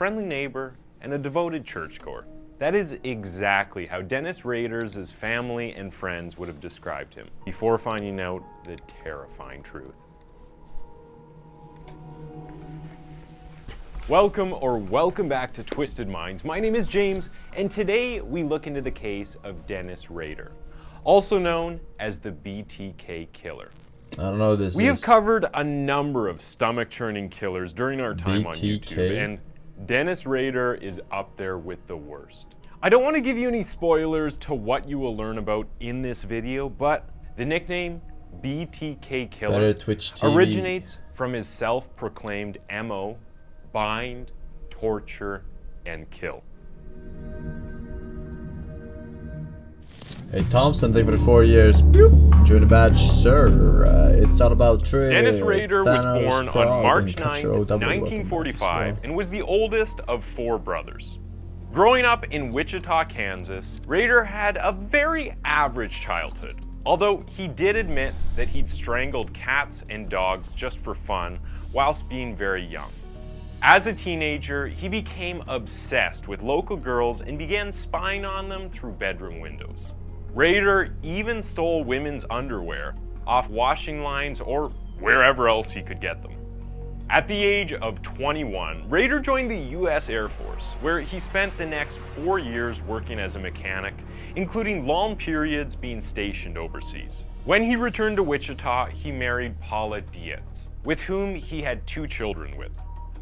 friendly neighbor, and a devoted churchgoer. That is exactly how Dennis Rader's family and friends would have described him, before finding out the terrifying truth. Welcome back to Twisted Minds. My name is James, and today we look into the case of Dennis Rader, also known as the BTK killer. I don't know this. We have covered a number of stomach-churning killers during our time on YouTube, and Dennis Rader is up there with the worst. I don't want to give you any spoilers to what you will learn about in this video, but the nickname BTK Killer originates from his self-proclaimed MO: bind, torture, and kill. Hey Thompson, thank you for the 4 years. Boop. Join the badge, sir. It's all about trade. Dennis Rader was born on March 9, 1945, and was the oldest of 4 brothers. Growing up in Wichita, Kansas, Rader had a very average childhood, although he did admit that he'd strangled cats and dogs just for fun whilst being very young. As a teenager, he became obsessed with local girls and began spying on them through bedroom windows. Rader even stole women's underwear off washing lines or wherever else he could get them. At the age of 21, Rader joined the U.S. Air Force, where he spent the next 4 years working as a mechanic, including long periods being stationed overseas. When he returned to Wichita, he married Paula Dietz, with whom he had 2 children with,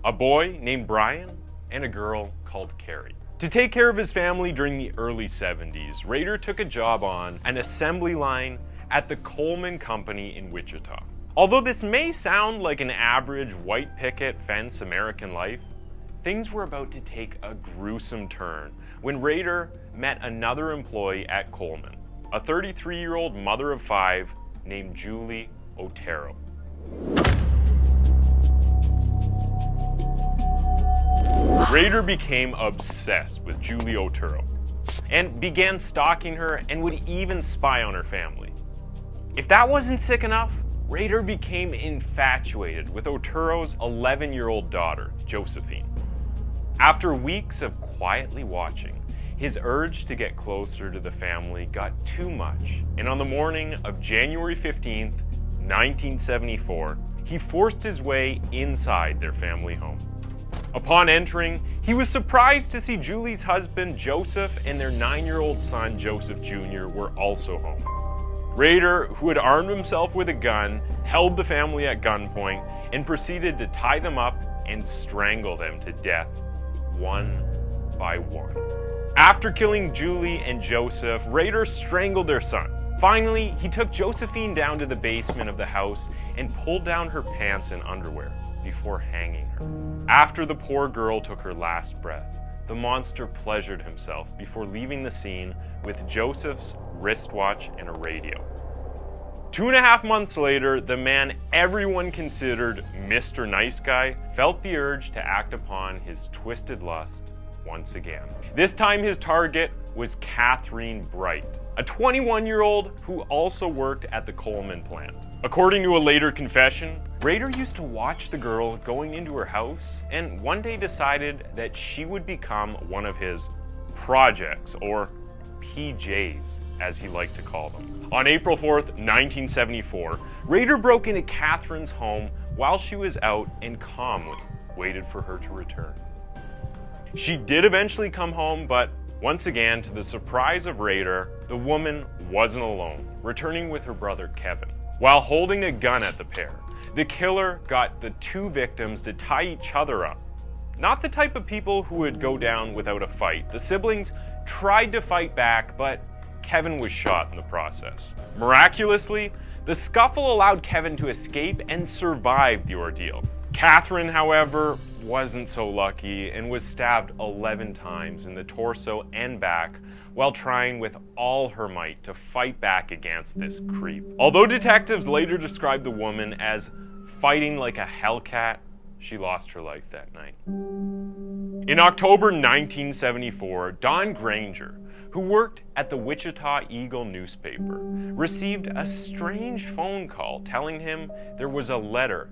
a boy named Brian and a girl called Carrie. To take care of his family during the early 70s, Rader took a job on an assembly line at the Coleman Company in Wichita. Although this may sound like an average white picket fence American life, things were about to take a gruesome turn when Rader met another employee at Coleman, a 33-year-old mother of 5 named Julie Otero. Rader became obsessed with Julie Otero and began stalking her and would even spy on her family. If that wasn't sick enough, Rader became infatuated with Otero's 11-year-old daughter, Josephine. After weeks of quietly watching, his urge to get closer to the family got too much, and on the morning of January 15th, 1974, he forced his way inside their family home. Upon entering, he was surprised to see Julie's husband, Joseph, and their 9-year-old son, Joseph Jr., were also home. Rader, who had armed himself with a gun, held the family at gunpoint and proceeded to tie them up and strangle them to death, one by one. After killing Julie and Joseph, Rader strangled their son. Finally, he took Josephine down to the basement of the house and pulled down her pants and underwear before hanging her. After the poor girl took her last breath, the monster pleasured himself before leaving the scene with Joseph's wristwatch and a radio. 2.5 months later, the man everyone considered Mr. Nice Guy felt the urge to act upon his twisted lust once again. This time his target was Catherine Bright, a 21-year-old who also worked at the Coleman plant. According to a later confession, Rader used to watch the girl going into her house and one day decided that she would become one of his projects, or PJs, as he liked to call them. On April 4th, 1974, Rader broke into Catherine's home while she was out and calmly waited for her to return. She did eventually come home, but once again, to the surprise of Rader, the woman wasn't alone, returning with her brother Kevin. While holding a gun at the pair, the killer got the 2 victims to tie each other up. Not the type of people who would go down without a fight. The siblings tried to fight back, but Kevin was shot in the process. Miraculously, the scuffle allowed Kevin to escape and survive the ordeal. Catherine, however, wasn't so lucky and was stabbed 11 times in the torso and back while trying with all her might to fight back against this creep. Although detectives later described the woman as fighting like a hellcat, she lost her life that night. In October 1974, Don Granger, who worked at the Wichita Eagle newspaper, received a strange phone call telling him there was a letter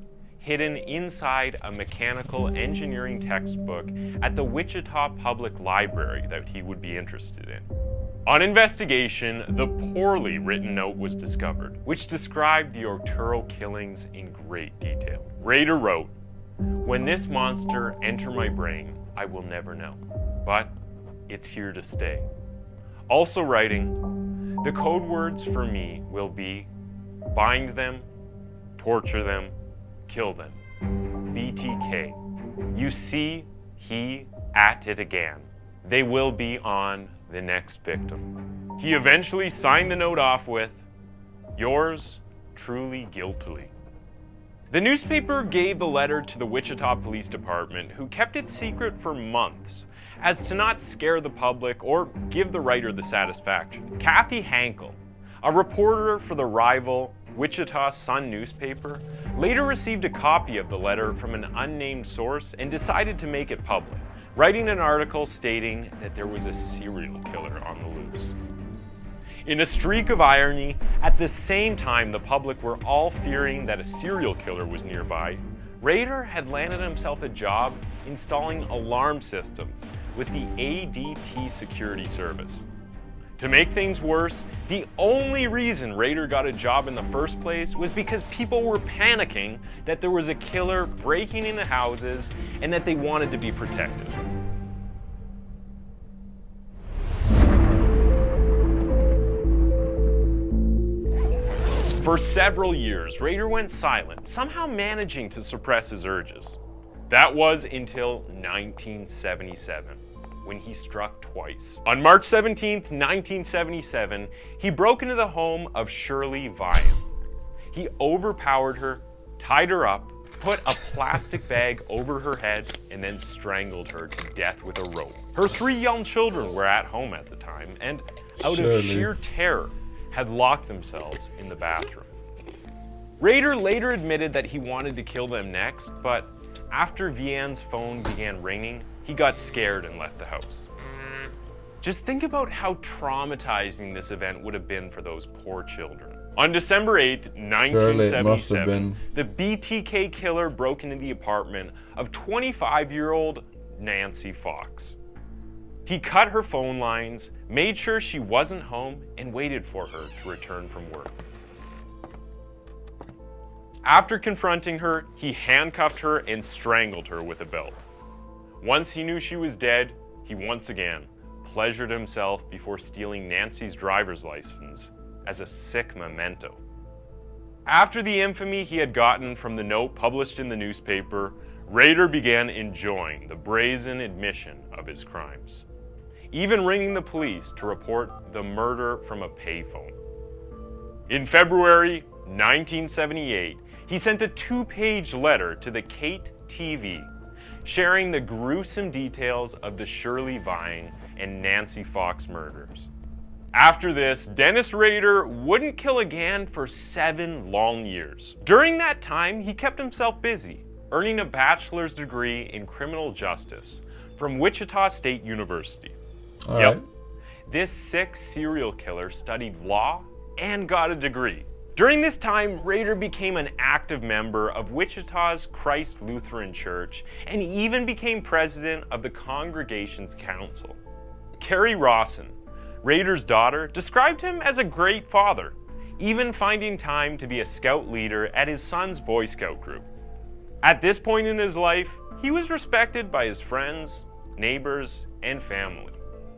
hidden inside a mechanical engineering textbook at the Wichita Public Library that he would be interested in. On investigation, the poorly written note was discovered, which described the Arturo killings in great detail. Rader wrote, "When this monster enter my brain, I will never know, but it's here to stay." Also writing, "The code words for me will be bind them, torture them, kill them. BTK. You see, he at it again. They will be on the next victim." He eventually signed the note off with, "Yours truly guiltily." The newspaper gave the letter to the Wichita Police Department, who kept it secret for months, as to not scare the public or give the writer the satisfaction. Kathy Hankel, a reporter for the rival Wichita Sun newspaper, later received a copy of the letter from an unnamed source and decided to make it public, writing an article stating that there was a serial killer on the loose. In a streak of irony, at the same time the public were all fearing that a serial killer was nearby, Rader had landed himself a job installing alarm systems with the ADT security service. To make things worse, the only reason Rader got a job in the first place was because people were panicking that there was a killer breaking into houses and that they wanted to be protected. For several years, Rader went silent, somehow managing to suppress his urges. That was until 1977. When he struck twice. On March 17th, 1977, he broke into the home of Shirley Vian. He overpowered her, tied her up, put a plastic bag over her head, and then strangled her to death with a rope. Her 3 young children were at home at the time, and out of sheer terror, had locked themselves in the bathroom. Rader later admitted that he wanted to kill them next, but after Vian's phone began ringing, he got scared and left the house. Just think about how traumatizing this event would have been for those poor children. On December 8th, 1977, the BTK killer broke into the apartment of 25-year-old Nancy Fox. He cut her phone lines, made sure she wasn't home, and waited for her to return from work. After confronting her, he handcuffed her and strangled her with a belt. Once he knew she was dead, he once again pleasured himself before stealing Nancy's driver's license as a sick memento. After the infamy he had gotten from the note published in the newspaper, Rader began enjoying the brazen admission of his crimes, even ringing the police to report the murder from a payphone. In February 1978, he sent a 2-page letter to the Kate TV, sharing the gruesome details of the Shirley Vian and Nancy Fox murders. After this, Dennis Rader wouldn't kill again for 7 long years. During that time, he kept himself busy, earning a bachelor's degree in criminal justice from Wichita State University. All right. This sick serial killer studied law and got a degree. During this time, Rader became an active member of Wichita's Christ Lutheran Church and even became president of the congregation's council. Carrie Rawson, Rader's daughter, described him as a great father, even finding time to be a scout leader at his son's Boy Scout group. At this point in his life, he was respected by his friends, neighbors, and family.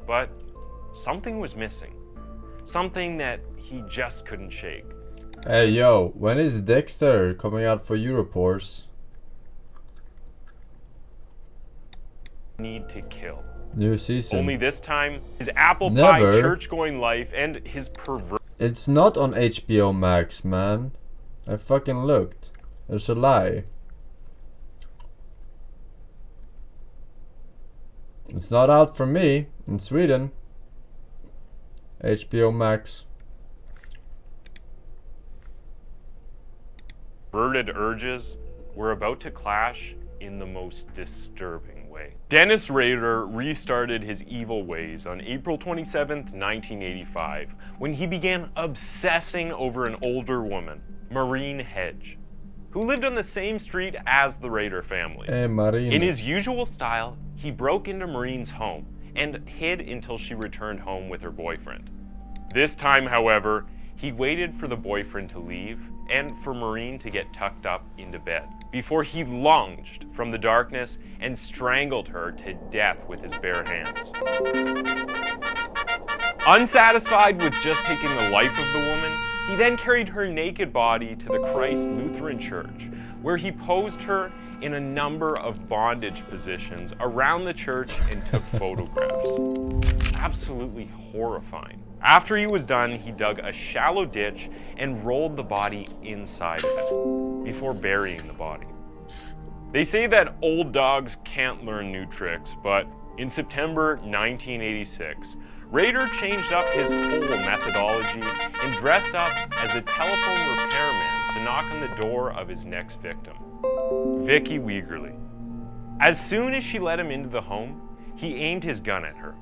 But something was missing. Something that he just couldn't shake. Hey yo, when is Dexter coming out for Europors? Need to kill. New season. Only this time, his apple pie church-going life and his perverse. It's not on HBO Max, man. I fucking looked. There's a lie. It's not out for me in Sweden. HBO Max. Perverted urges were about to clash in the most disturbing way. Dennis Rader restarted his evil ways on April 27th, 1985, when he began obsessing over an older woman, Maureen Hedge. who lived on the same street as the Raider family. Hey, Marina. In his usual style, he broke into Marine's home and hid until she returned home with her boyfriend. This time, however, he waited for the boyfriend to leave and for Marine to get tucked up into bed before he lunged from the darkness and strangled her to death with his bare hands. Unsatisfied with just taking the life of the woman, he then carried her naked body to the Christ Lutheran Church, where he posed her in a number of bondage positions around the church and took photographs. Absolutely horrifying. After he was done, he dug a shallow ditch and rolled the body inside of it before burying the body. They say that old dogs can't learn new tricks, but in September 1986, Raider changed up his whole methodology and dressed up as a telephone repairman to knock on the door of his next victim, Vicky Wegerle. As soon as she let him into the home, he aimed his gun at her.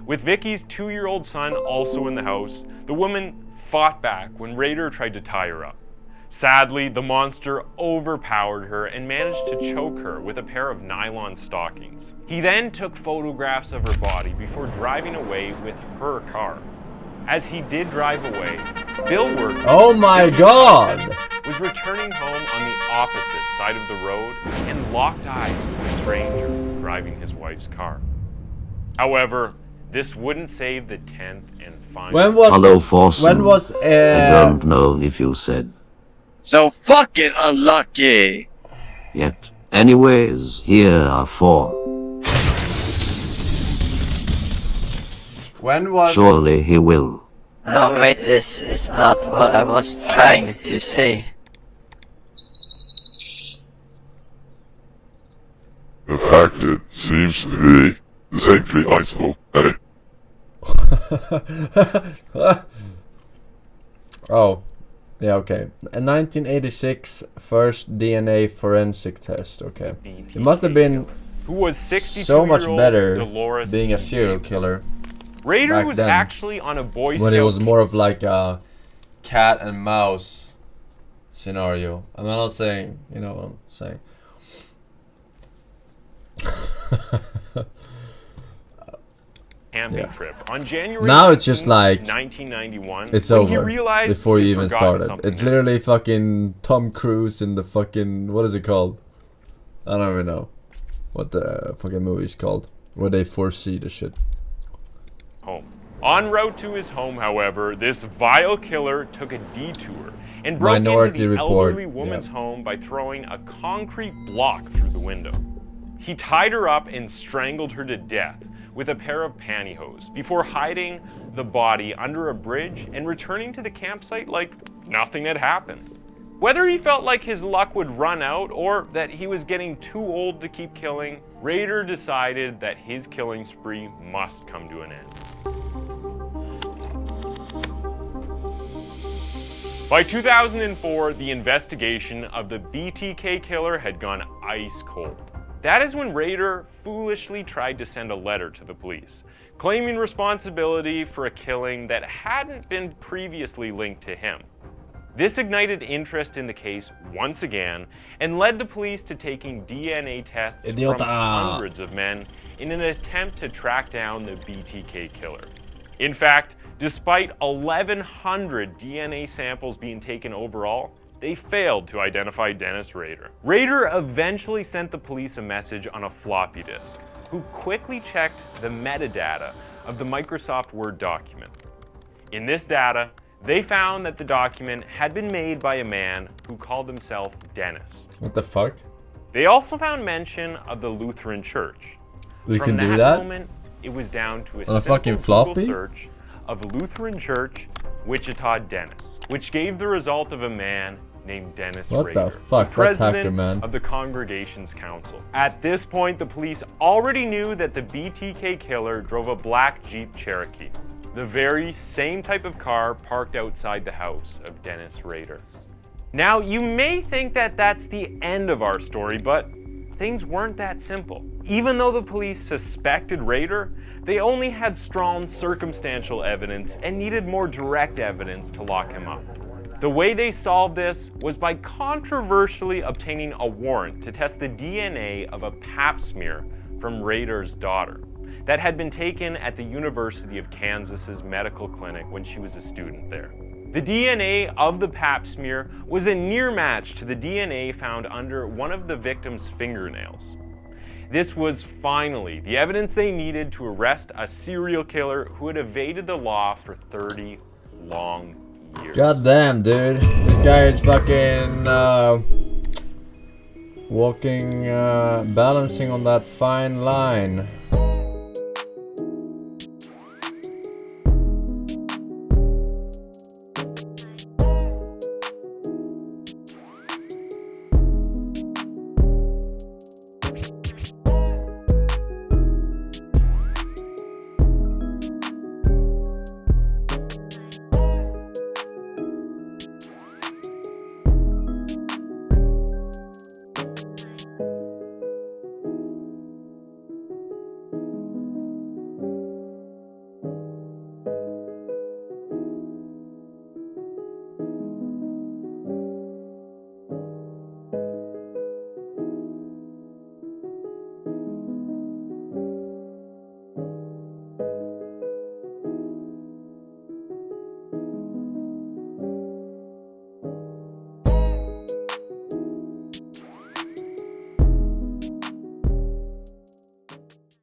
With Vicky's 2-year-old son also in the house, the woman fought back when Raider tried to tie her up. Sadly, the monster overpowered her and managed to choke her with a pair of nylon stockings. He then took photographs of her body before driving away with her car. As he did drive away, Bill Work, Oh my god! was returning home on the opposite side of the road and locked eyes with a stranger driving his wife's car. However, this wouldn't save the 10th and final. Hello, Forsen. When was I don't know if you said So fucking unlucky. yet. Anyways, here are 4. When was Surely he will. No, wait, this is not what I was trying to say. In fact, it seems to be the same tree I saw, eh? Oh, yeah, okay. A 1986 first DNA forensic test. Okay, it must have been who was 62 so much better Dolores being a serial killer Raider back was then, actually on a Boy Scout when it was more of like a cat and mouse scenario. I'm not saying, you know what I'm saying. camping Yeah. trip on January Now it's just like 1991. it's when he over realized before you he'd even forgotten started. something It's else. literally fucking Tom Cruise in the fucking, what is it called? I don't even know what the fucking movie is called, where they foresee the shit. home. En route to his home, however, this vile killer took a detour and broke Minority into the Report, elderly woman's yeah. home by throwing a concrete block through the window. He tied her up and strangled her to death with a pair of pantyhose before hiding the body under a bridge and returning to the campsite like nothing had happened. Whether he felt like his luck would run out or that he was getting too old to keep killing, Raider decided that his killing spree must come to an end. By 2004, the investigation of the BTK killer had gone ice cold. That is when Raider foolishly tried to send a letter to the police, claiming responsibility for a killing that hadn't been previously linked to him. This ignited interest in the case once again and led the police to taking DNA tests Idiota. from hundreds of men in an attempt to track down the BTK killer. In fact, despite 1,100 DNA samples being taken overall, they failed to identify Dennis Raider. Raider eventually sent the police a message on a floppy disk, who quickly checked the metadata of the Microsoft Word document. In this data, they found that the document had been made by a man who called himself Dennis. What the fuck? They also found mention of the Lutheran Church. We From can do that? moment, it was down to a On a fucking simple Google floppy? search of Lutheran Church, Wichita, Dennis, which gave the result of a man named Dennis What Rader, the fuck? That's president hacker, man. of the Congregation's Council. At this point, the police already knew that the BTK killer drove a black Jeep Cherokee, the very same type of car parked outside the house of Dennis Rader. Now, you may think that that's the end of our story, but things weren't that simple. Even though the police suspected Raider, they only had strong circumstantial evidence and needed more direct evidence to lock him up. The way they solved this was by controversially obtaining a warrant to test the DNA of a pap smear from Rader's daughter that had been taken at the University of Kansas's medical clinic when she was a student there. The DNA of the pap smear was a near match to the DNA found under one of the victim's fingernails. This was finally the evidence they needed to arrest a serial killer who had evaded the law for 30 long years. God damn, dude. This guy is fucking walking, balancing on that fine line.